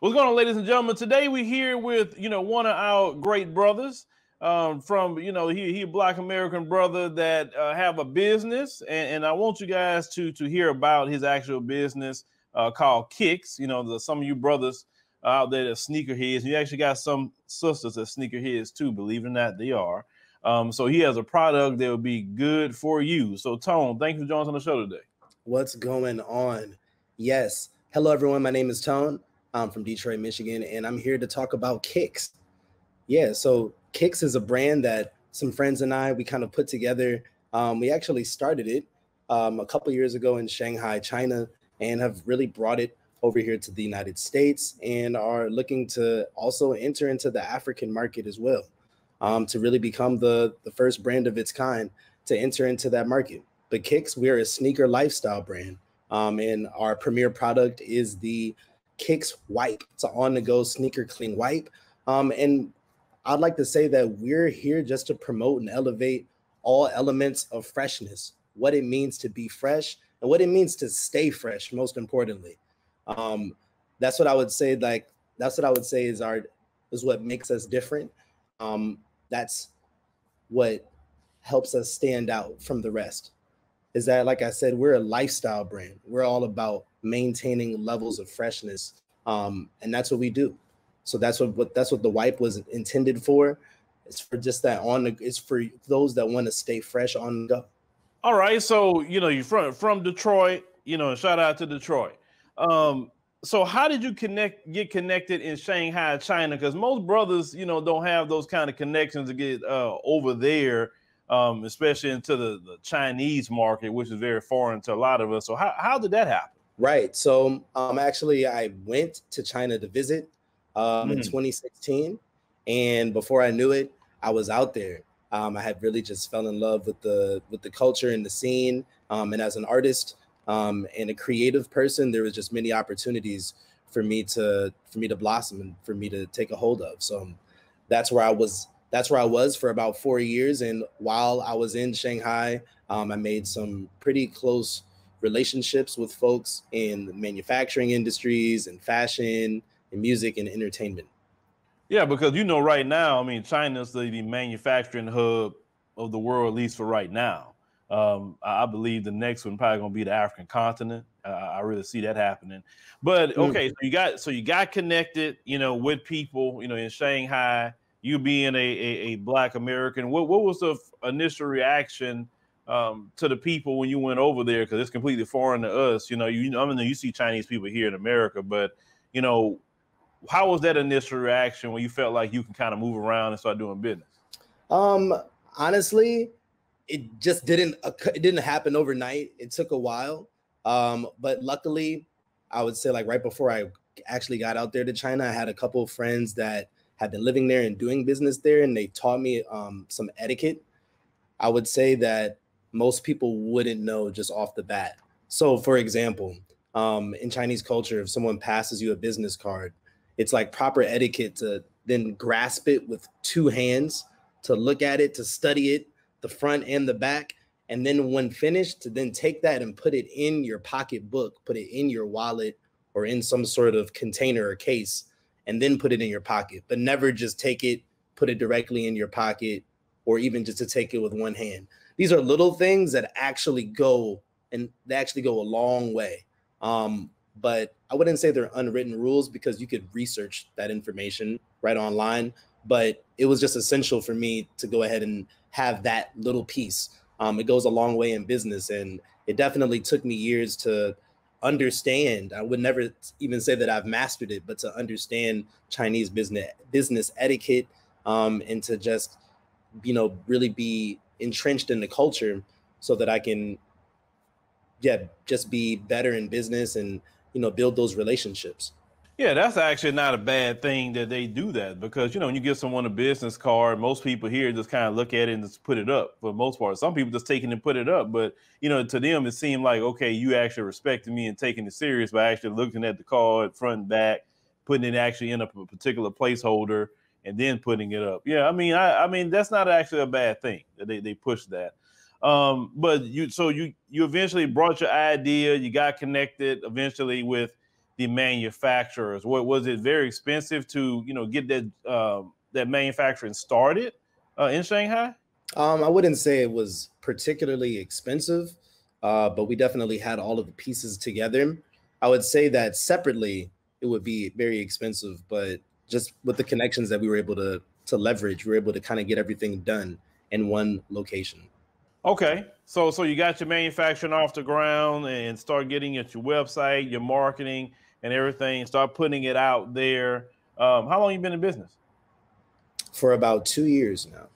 What's going on, ladies and gentlemen? Today we're here with, one of our great brothers from, he a Black American brother that have a business. And I want you guys to hear about his actual business called Kickz. Some of you brothers out there that are sneakerheads. You actually got some sisters that are sneakerheads too, believe it or not, they are. So he has a product that will be good for you. So Tone, thank you for joining us on the show today. What's going on? Yes. Hello, everyone. My name is Tone. I'm from Detroit, Michigan, and I'm here to talk about Kickz. Yeah, so Kickz is a brand that some friends and we kind of put together. We actually started it a couple years ago in Shanghai, China, and have really brought it over here to the United States and are looking to also enter into the African market as well, to really become the first brand of its kind to enter into that market. But Kickz, we're a sneaker lifestyle brand, and our premier product is the Kickz wipe. It's an on-the-go sneaker clean wipe. And I'd like to say that we're here just to promote and elevate all elements of freshness, what it means to be fresh and what it means to stay fresh, most importantly. That's what I would say. That's what I would say is what makes us different. That's what helps us stand out from the rest. Is that, like I said, we're a lifestyle brand. We're all about maintaining levels of freshness, and that's what we do. So that's what the wipe was intended for. It's for just that it's for those that want to stay fresh on the go. All right, so you're from Detroit. Shout out to Detroit. So how did you get connected in Shanghai, China? Because most brothers, don't have those kind of connections to get over there. Especially into the Chinese market, which is very foreign to a lot of us. So how did that happen? Right. So actually, I went to China to visit in 2016. And before I knew it, I was out there. I had really just fell in love with the culture and the scene. And as an artist and a creative person, there was just many opportunities for me to blossom and for me to take a hold of. So that's where I was. That's where I was for about 4 years. And while I was in Shanghai, I made some pretty close relationships with folks in the manufacturing industries and fashion and music and entertainment. Yeah, because right now, China's the manufacturing hub of the world, at least for right now. I believe the next one probably gonna be the African continent. I really see that happening. But okay, so you got connected, with people, in Shanghai. You being a Black American, what was the initial reaction to the people when you went over there? Because it's completely foreign to us. You see Chinese people here in America, but how was that initial reaction when you felt like you can kind of move around and start doing business? Honestly, it just didn't happen overnight. It took a while, but luckily, I would say right before I actually got out there to China, I had a couple of friends that had been living there and doing business there, and they taught me some etiquette. I would say that most people wouldn't know just off the bat. So, for example, in Chinese culture, if someone passes you a business card, it's like proper etiquette to then grasp it with 2 hands, to look at it, to study it, the front and the back, and then when finished, to then take that and put it in your pocketbook, put it in your wallet or in some sort of container or case, and then put it in your pocket, but never just take it, put it directly in your pocket, or even just to take it with 1 hand. These are little things that actually go a long way. But I wouldn't say they're unwritten rules because you could research that information right online, but it was just essential for me to go ahead and have that little piece. It goes a long way in business, and it definitely took me years to understand. I would never even say that I've mastered it, but to understand Chinese business etiquette, and to just, really be entrenched in the culture so that I can, just be better in business and, build those relationships. Yeah, that's actually not a bad thing that they do that, because, when you give someone a business card, most people here just kind of look at it and just put it up for the most part. Some people just take it and put it up. But, to them, it seemed like, okay, you actually respecting me and taking it serious by actually looking at the card front and back, putting it actually in a particular placeholder and then putting it up. Yeah, I mean, that's not actually a bad thing that they push that. But you eventually brought your idea, you got connected eventually with the manufacturers? What was it very expensive to, you know, get that that manufacturing started in Shanghai? I wouldn't say it was particularly expensive, but we definitely had all of the pieces together. I would say that separately, it would be very expensive, but just with the connections that we were able to leverage, we were able to kind of get everything done in one location. Okay, so you got your manufacturing off the ground and start getting at your website, your marketing, and everything. Start putting it out there. How long you been in business? For about 2 years now.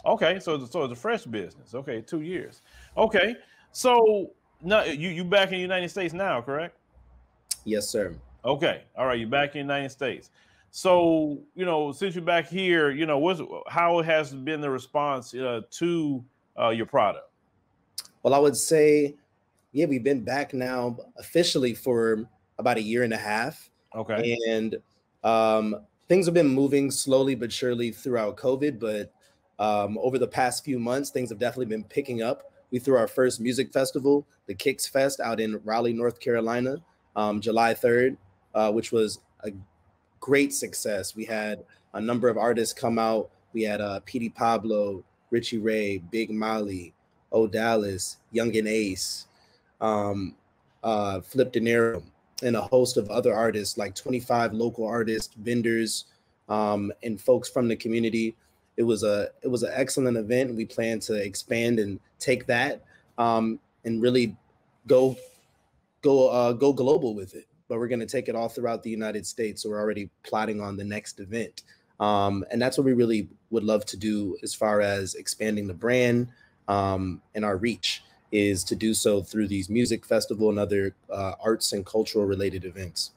Okay, so it's a fresh business. Okay, 2 years. Okay, so now you back in the United States now, correct? Yes, sir. Okay, all right, you're back in the United States. So, you know, since you're back here, you know, how has been the response to your product? Well, I would say, yeah, we've been back now officially for about 1.5 years. Okay. And things have been moving slowly but surely throughout COVID. But over the past few months, things have definitely been picking up. We threw our first music festival, the Kickz Fest, out in Raleigh, North Carolina, July 3rd, which was a great success. We had a number of artists come out. We had P.D. Pablo, Richie Ray, Big Molly, O'Dallas, Young and Ace, Flip De Niro, and a host of other artists, like 25 local artists, vendors, and folks from the community. It was an excellent event. We plan to expand and take that and really go global with it. But we're going to take it all throughout the United States. So we're already plotting on the next event. And that's what we really would love to do as far as expanding the brand and our reach, is to do so through these music festival and other arts and cultural related events.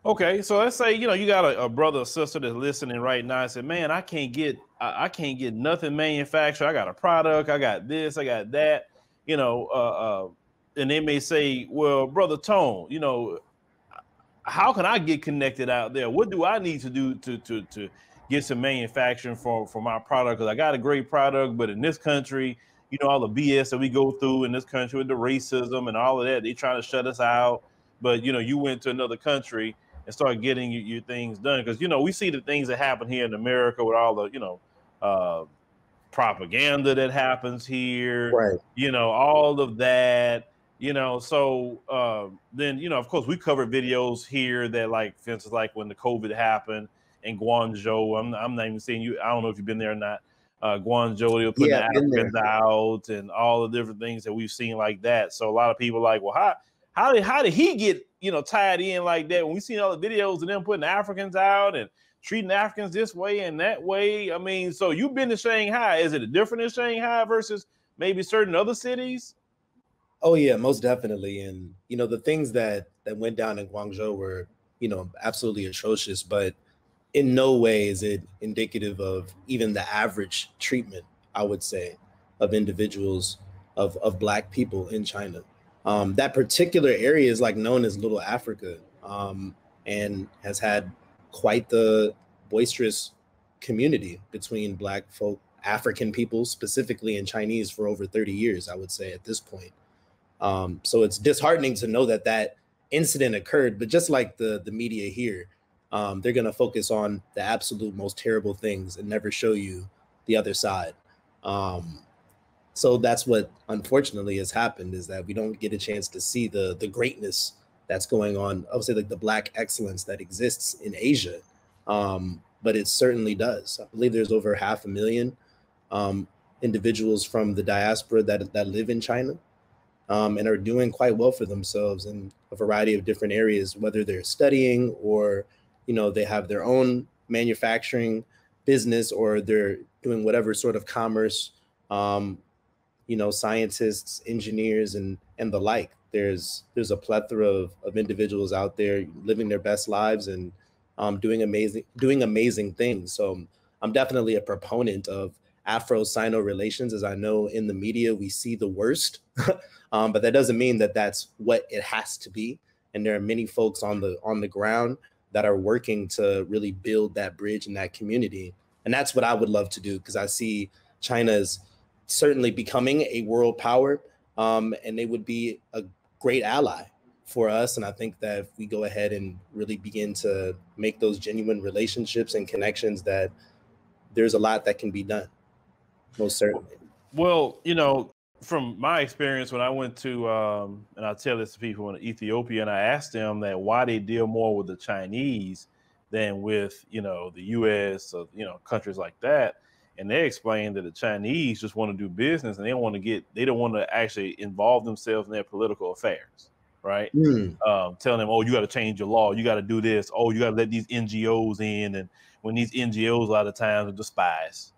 Okay, so let's say, you know, you got a brother or sister that's listening right now and said, man, I can't get nothing manufactured. I got a product, I got this, I got that, you know, and they may say, well, Brother Tone, you know, how can I get connected out there? What do I need to do to get some manufacturing for my product? Because I got a great product, but in this country, you know, all the BS that we go through in this country with the racism and all of that, they trying to shut us out. But, you know, you went to another country and start getting your things done. Because, you know, we see the things that happen here in America with all the, you know, propaganda that happens here, Right. you know, all of that, you know. So then, you know, of course, we cover videos here that, like, for instance, like when the COVID happened in Guangzhou, I'm not even saying you, I don't know if you've been there or not. Guangzhou, they were putting the Africans out and all the different things that we've seen like that. So a lot of people are like, well, how did he get, you know, tied in like that? When we seen all the videos of them putting the Africans out and treating Africans this way and that way. I mean, so you've been to Shanghai. Is it different in Shanghai versus maybe certain other cities? Oh yeah, most definitely. And you know, the things that went down in Guangzhou were, you know, absolutely atrocious, but in no way is it indicative of even the average treatment, I would say, of individuals of Black people in China. That particular area is like known as Little Africa, and has had quite the boisterous community between Black folk, African people specifically, and Chinese for over 30 years, I would say at this point. So it's disheartening to know that that incident occurred, but just like the media here, they're going to focus on the absolute most terrible things and never show you the other side. So that's what unfortunately has happened, is that we don't get a chance to see the greatness that's going on. I would say like the Black excellence that exists in Asia. But it certainly does. I believe there's over 500,000 individuals from the diaspora that live in China, and are doing quite well for themselves in a variety of different areas, whether they're studying or, you know, they have their own manufacturing business, or they're doing whatever sort of commerce, you know, scientists, engineers, and the like. There's a plethora of individuals out there living their best lives and doing amazing things. So I'm definitely a proponent of Afro-Sino relations, as I know in the media we see the worst, but that doesn't mean that that's what it has to be. And there are many folks on the ground that are working to really build that bridge in that community. And that's what I would love to do, because I see China as certainly becoming a world power, and they would be a great ally for us. And I think that if we go ahead and really begin to make those genuine relationships and connections, that there's a lot that can be done. Most certainly. Well, from my experience when I went to, and I tell this to people in Ethiopia, and I asked them that why they deal more with the Chinese than with, the U.S. or, countries like that. And they explained that the Chinese just want to do business and they don't want to actually involve themselves in their political affairs. Right. Telling them, oh, you got to change your law. You got to do this. Oh, you got to let these NGOs in. And when these NGOs a lot of times are the spies,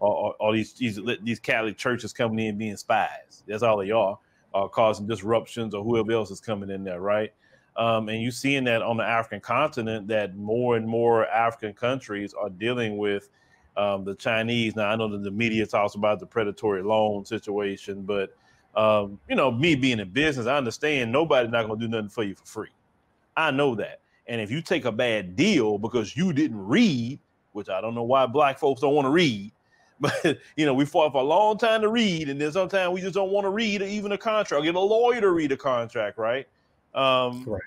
or these Catholic churches coming in being spies. That's all they are, causing disruptions or whoever else is coming in there. Right. And you're seeing that on the African continent, that more and more African countries are dealing with the Chinese. Now, I know that the media talks about the predatory loan situation, but me being in business, I understand nobody's not going to do nothing for you for free. I know that. And if you take a bad deal because you didn't read, which I don't know why black folks don't want to read, but, we fought for a long time to read. And then sometimes we just don't want to read even a contract, or get a lawyer to read a contract. Right. Right.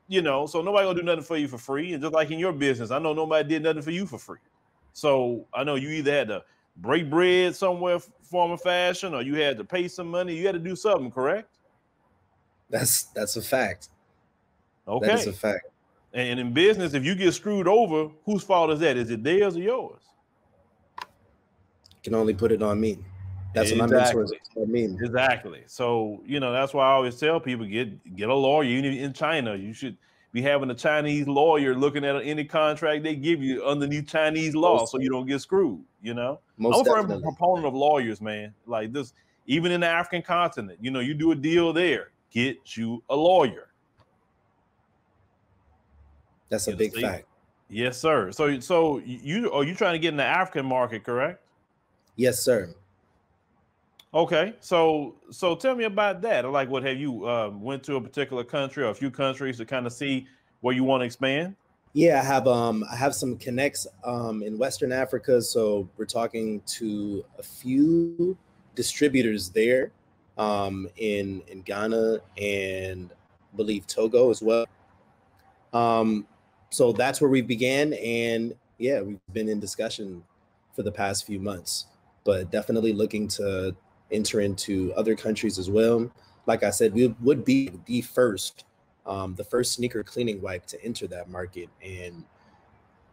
So nobody gonna do nothing for you for free. And just like in your business, I know nobody did nothing for you for free. So I know you either had to break bread somewhere, form of fashion, or you had to pay some money. You had to do something, correct? That's a fact. Okay. That is a fact. And in business, if you get screwed over, whose fault is that? Is it theirs or yours? Can only put it on me. That's what my mentors told me. Exactly. So, that's why I always tell people, get a lawyer. Even in China, you should be having a Chinese lawyer looking at any contract they give you underneath Chinese law, so you don't get screwed. I'm a firm proponent of lawyers, man. Like this, even in the African continent, you do a deal there, get you a lawyer. That's a big fact. Yes, sir. So you trying to get in the African market, correct? Yes, sir. Okay, so tell me about that. Like, what have you went to a particular country or a few countries to kind of see where you want to expand? Yeah, I have some connects in Western Africa. So we're talking to a few distributors there in Ghana and I believe Togo as well. So that's where we began, and yeah, we've been in discussion for the past few months, but definitely looking to enter into other countries as well. Like I said, we would be the first sneaker cleaning wipe to enter that market. And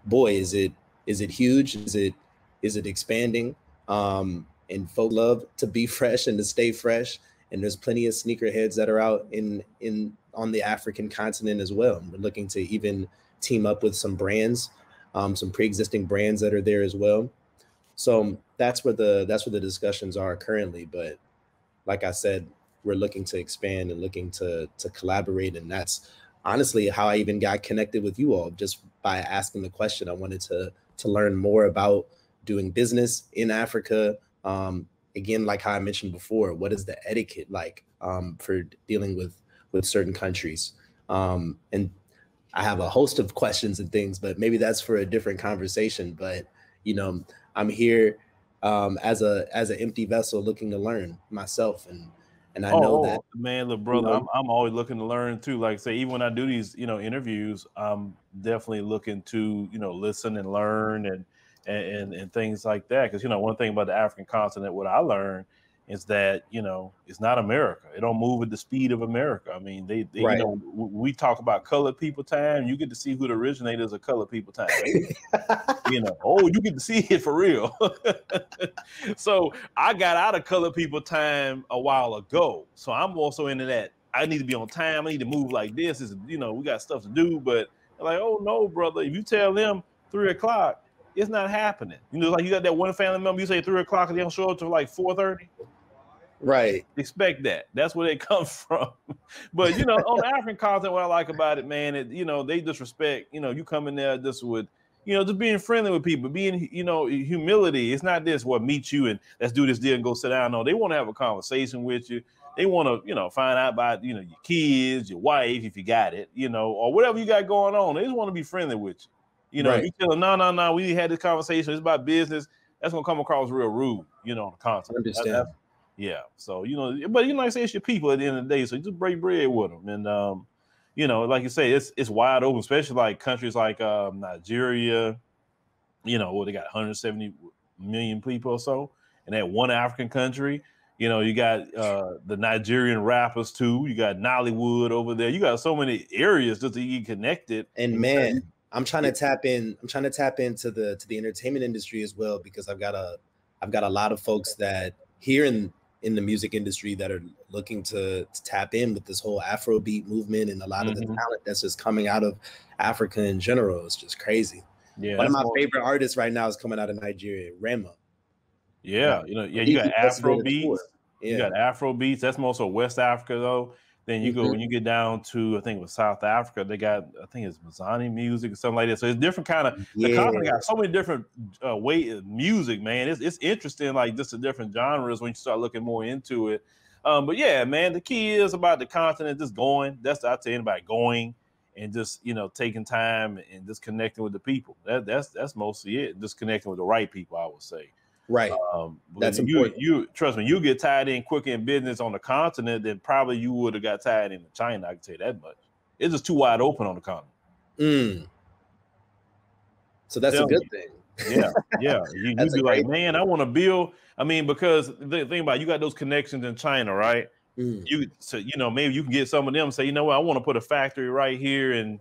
boy, is it huge? Is it expanding? And folk love to be fresh and to stay fresh. And there's plenty of sneakerheads that are out on the African continent as well. We're looking to even team up with some brands, some pre-existing brands that are there as well. So that's where the discussions are currently. But like I said, we're looking to expand and looking to collaborate. And that's honestly how I even got connected with you all, just by asking the question. I wanted to learn more about doing business in Africa. Again, like how I mentioned before, what is the etiquette like for dealing with certain countries? And I have a host of questions and things, but maybe that's for a different conversation. But I'm here as an empty vessel looking to learn myself, and I know that, man, look, brother, I'm always looking to learn too. Like I say, even when I do these interviews, I'm definitely looking to listen and learn and things like that. Because one thing about the African continent, what I learned is that it's not America. It don't move at the speed of America. I mean, they right. We talk about colored people time. You get to see who the originators of colored people time. You get to see it for real. So I got out of colored people time a while ago. So I'm also into that. I need to be on time. I need to move like this. We got stuff to do. But like, oh no, brother, if you tell them 3 o'clock, it's not happening. Like you got that one family member, you say 3 o'clock and they don't show up till like 4:30. Right. Expect that. That's where they come from. But on the African continent, what I like about it, man, they just respect, you come in there just with, just being friendly with people, being, humility. It's not this, meet you and let's do this deal and go sit down. No, they want to have a conversation with you. They want to, find out about, your kids, your wife, if you got it, or whatever you got going on. They just want to be friendly with you. Right. If you tell them, no, we had this conversation. It's about business. That's going to come across real rude, on the continent. Understand. Yeah. So, you know, but you know, like I say, it's your people at the end of the day. So you just break bread with them. And, you know, like you say, it's wide open, especially like countries like Nigeria, you know, where they got 170 million people or so. And that one African country, you know, you got the Nigerian rappers too. You got Nollywood over there. You got so many areas just to get connected. And man, I'm trying to tap in. I'm trying to tap into the entertainment industry as well, because I've got a lot of folks that here in the music industry that are looking to tap in with this whole Afrobeat movement and a lot of the talent that's just coming out of Africa in general. It's just crazy. Yeah, one of my favorite artists right now is coming out of Nigeria, Rema. Yeah, you know, yeah, you got Afrobeats. Yeah. You got Afrobeats. That's more so West Africa though. Then you go when you get down to, I think it was South Africa, they got, I think it's Mazani music or something like that. So it's different kind of, the continent got so many different way of music, man. It's interesting, like just the different genres when you start looking more into it. But yeah, man, the key is about the continent just going. That's, I tell anybody, going and just, you know, taking time and just connecting with the people. That's mostly it. Just connecting with the right people, I would say. Right. That's important. You trust me, you get tied in quicker in business on the continent than probably you would have got tied in China. I can tell you that much. It's just too wide open on the continent. So that's a good thing. Yeah, yeah. You be like, man, I want to build. I mean, because the thing about it, you got those connections in China, right? So you know, maybe you can get some of them and say, you know what, I want to put a factory right here in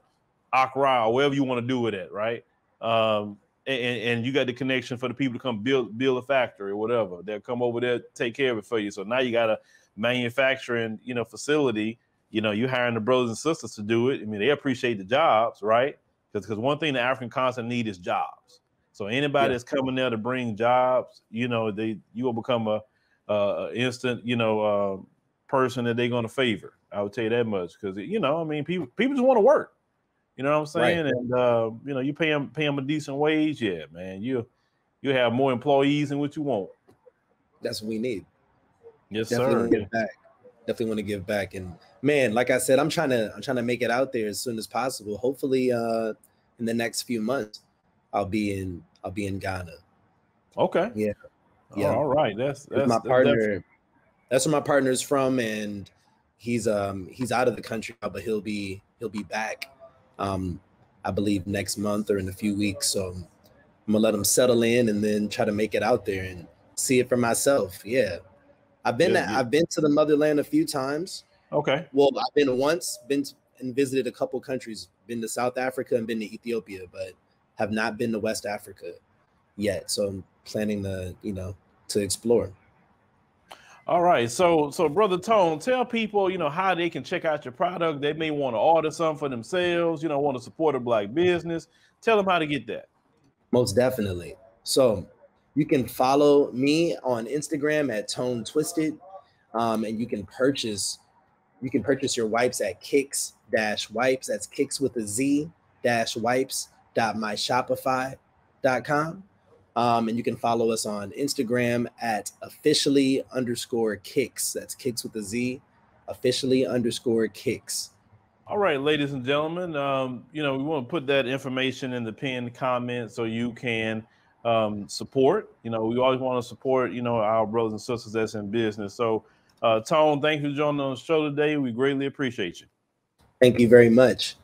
Accra or wherever you want to do it at, right? And you got the connection for the people to come build a factory or whatever. They'll come over there, take care of it for you. So now you got a manufacturing, you know, facility. You know, you're hiring the brothers and sisters to do it. I mean, they appreciate the jobs, right? Because one thing the African continent need is jobs. So anybody that's coming there to bring jobs, you know, you will become a instant, you know, person that they're going to favor. I would tell you that much, because you know, I mean, people just want to work. You know what I'm saying? Right. And you know, you pay them a decent wage, yeah, man. You have more employees than what you want. That's what we need. Yes, definitely sir. Want to give back. Definitely want to give back. And man, like I said, I'm trying to make it out there as soon as possible. Hopefully, in the next few months, I'll be in Ghana. Okay. Yeah. All right. That's my partner. That's where my partner's from, and he's out of the country now, but he'll be back. I believe next month or in a few weeks. So I'm gonna let him settle in and then try to make it out there and see it for myself. Yeah. I've been to the motherland a few times. Okay. Well, I've been and visited a couple countries, been to South Africa and been to Ethiopia, but have not been to West Africa yet. So I'm planning to explore. All right, so Brother Tone, tell people, you know, how they can check out your product. They may want to order something for themselves, you know, want to support a Black business. Tell them how to get that. Most definitely. So you can follow me on Instagram at Tone Twisted, and you can purchase your wipes at Kickz-wipes. That's Kickz with a Z -wipes.myshopify.com. And you can follow us on Instagram at officially_Kickz. That's Kickz with a Z, officially_Kickz. All right, ladies and gentlemen, you know, we want to put that information in the pinned comment so you can support. You know, we always want to support, you know, our brothers and sisters that's in business. So, Tone, thank you for joining on the show today. We greatly appreciate you. Thank you very much.